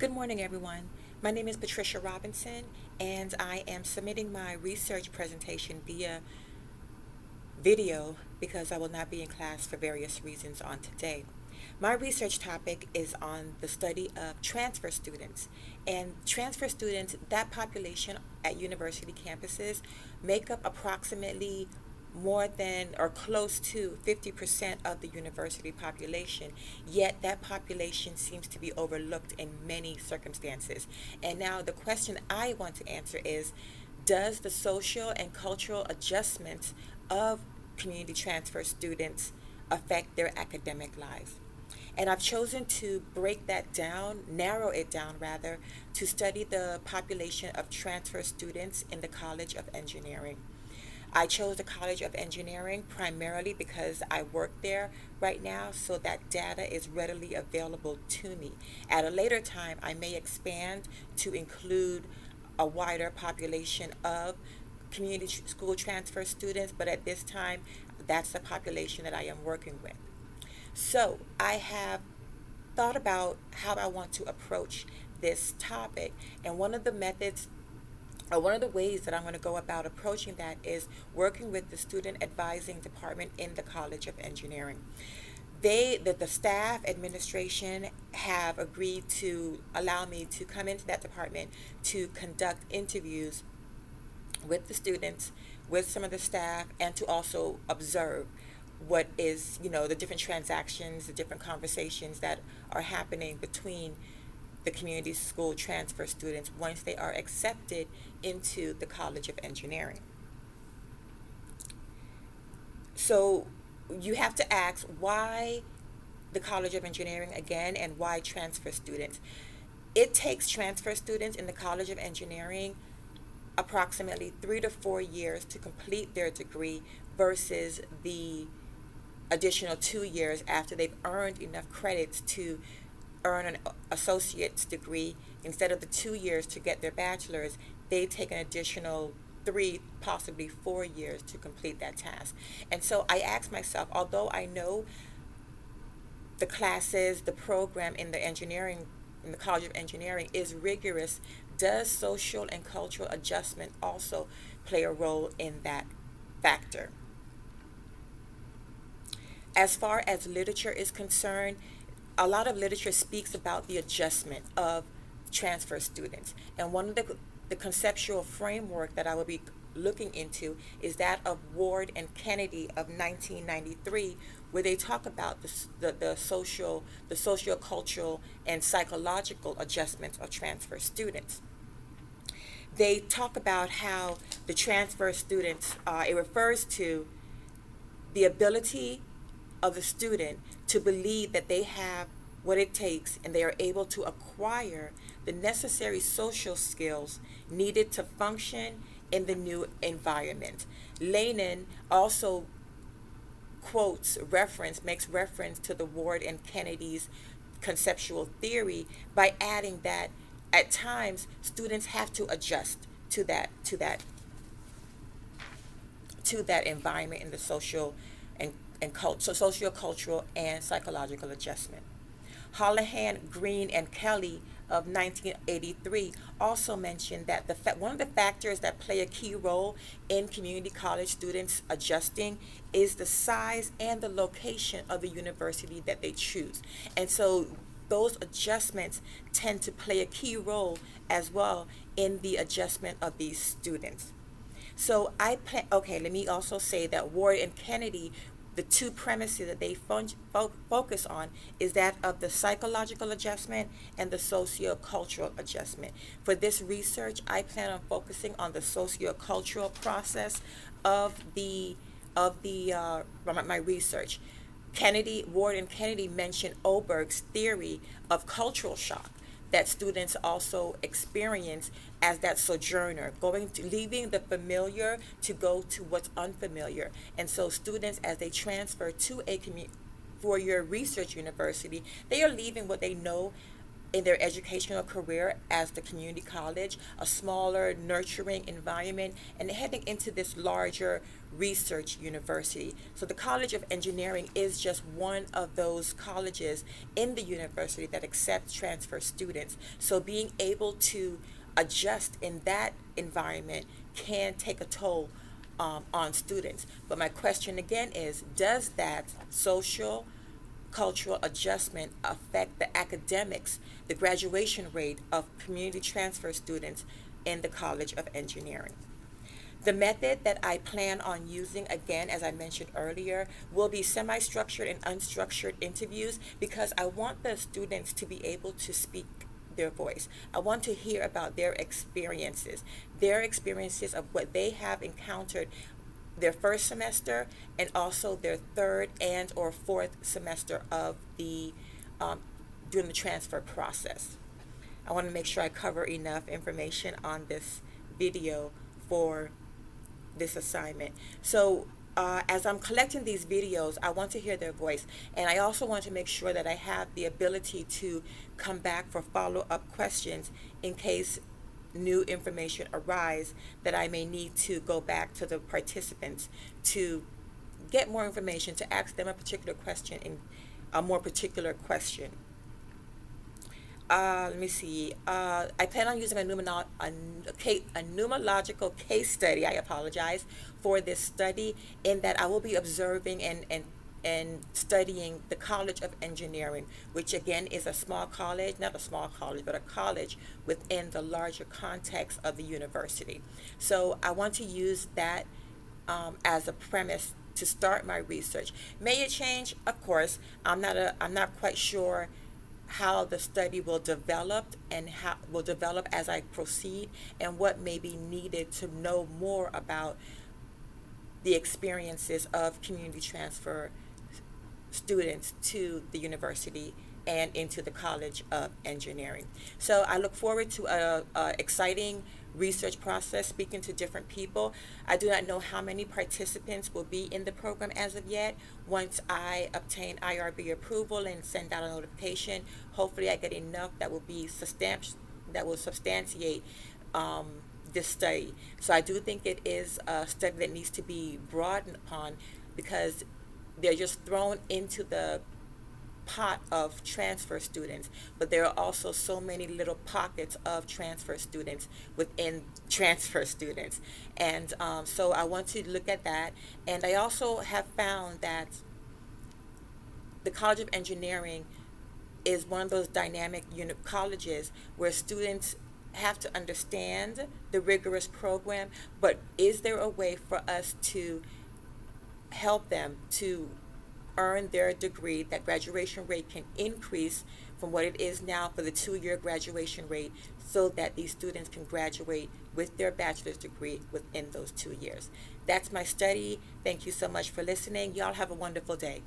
Good morning, everyone. My name is Patricia Robinson, and I am submitting my research presentation via video because I will not be in class for various reasons on today. My research topic is on the study of transfer students. And transfer students, that population at university campuses, make up approximately more than or close to 50% of the university population, yet that population seems to be overlooked in many circumstances. And now the question I want to answer is, does the social and cultural adjustments of community transfer students affect their academic lives? And I've chosen to break that down, narrow it down rather, to study the population of transfer students in the College of Engineering. I chose the College of Engineering primarily because I work there right now, so that data is readily available to me. At a later time, I may expand to include a wider population of community school transfer students, but at this time, that's the population that I am working with. So I have thought about how I want to approach this topic, and one of the methods or one of the ways that I'm going to go about approaching that is working with the student advising department in the College of Engineering. The staff administration have agreed to allow me to come into that department to conduct interviews with the students, with some of the staff, and to also observe what is, the different transactions, the different conversations that are happening between the community school transfer students once they are accepted into the College of Engineering. So you have to ask why the College of Engineering again, and why transfer students. It takes transfer students in the College of Engineering approximately 3 to 4 years to complete their degree versus the additional 2 years after they've earned enough credits to earn an associate's degree. Instead of the 2 years to get their bachelor's, they take an additional 3, possibly 4 years to complete that task. And so I asked myself, although I know the classes, the program in the College of Engineering is rigorous, does social and cultural adjustment also play a role in that factor? As far as literature is concerned, a lot of literature speaks about the adjustment of transfer students. And one of the conceptual framework that I will be looking into is that of Ward and Kennedy of 1993, where they talk about the socio-cultural and psychological adjustments of transfer students. They talk about how the transfer students, it refers to the ability of the student to believe that they have what it takes and they are able to acquire the necessary social skills needed to function in the new environment. Lenin also makes reference to the Ward and Kennedy's conceptual theory by adding that at times students have to adjust to that environment in the social so socio-cultural and psychological adjustment. Holohan, Green, and Kelly of 1983 also mentioned that one of the factors that play a key role in community college students adjusting is the size and the location of the university that they choose. And so those adjustments tend to play a key role as well in the adjustment of these students. So let me also say that Ward and Kennedy, the two premises that they focus on is that of the psychological adjustment and the socio-cultural adjustment. For this research, I plan on focusing on the socio-cultural process of my research. Ward and Kennedy mentioned Oberg's theory of cultural shock that students also experience as that sojourner, leaving the familiar to go to what's unfamiliar. And so students, as they transfer to a four-year research university, they are leaving what they know in their educational career as the community college, a smaller, nurturing environment, and heading into this larger research university. So the College of Engineering is just one of those colleges in the university that accepts transfer students. So being able to adjust in that environment can take a toll on students. But my question again is, does that social cultural adjustment affect the academics, the graduation rate of community transfer students in the College of Engineering? The method that I plan on using, again, as I mentioned earlier, will be semi-structured and unstructured interviews because I want the students to be able to speak their voice. I want to hear about their experiences of what they have encountered their first semester and also their third and or fourth semester of the during the transfer process. I want to make sure I cover enough information on this video for this assignment. So as I'm collecting these videos, I want to hear their voice, and I also want to make sure that I have the ability to come back for follow-up questions in case new information arise that I may need to go back to the participants to get more information, to ask them a particular question, in a more particular question. Let me see. I plan on using a pneumological case study, I apologize, for this study, in that I will be observing and studying the College of Engineering, which again is a small college, not a small college, but a college within the larger context of the university. So I want to use that as a premise to start my research. May it change? Of course. I'm not quite sure how the study will develop and how will develop as I proceed, and what may be needed to know more about the experiences of community transfer students to the university and into the College of Engineering. So I look forward to a exciting research process, speaking to different people. I do not know how many participants will be in the program as of yet. Once I obtain IRB approval and send out a notification, hopefully I get enough that will be substantiate this study. So I do think it is a study that needs to be broadened upon, because they're just thrown into the pot of transfer students, but there are also so many little pockets of transfer students within transfer students. And so I want to look at that. And I also have found that the College of Engineering is one of those dynamic colleges where students have to understand the rigorous program, but is there a way for us to help them to earn their degree? That graduation rate can increase from what it is now for the 2-year graduation rate, so that these students can graduate with their bachelor's degree within those 2 years. That's my study. Thank you so much for listening. Y'all have a wonderful day.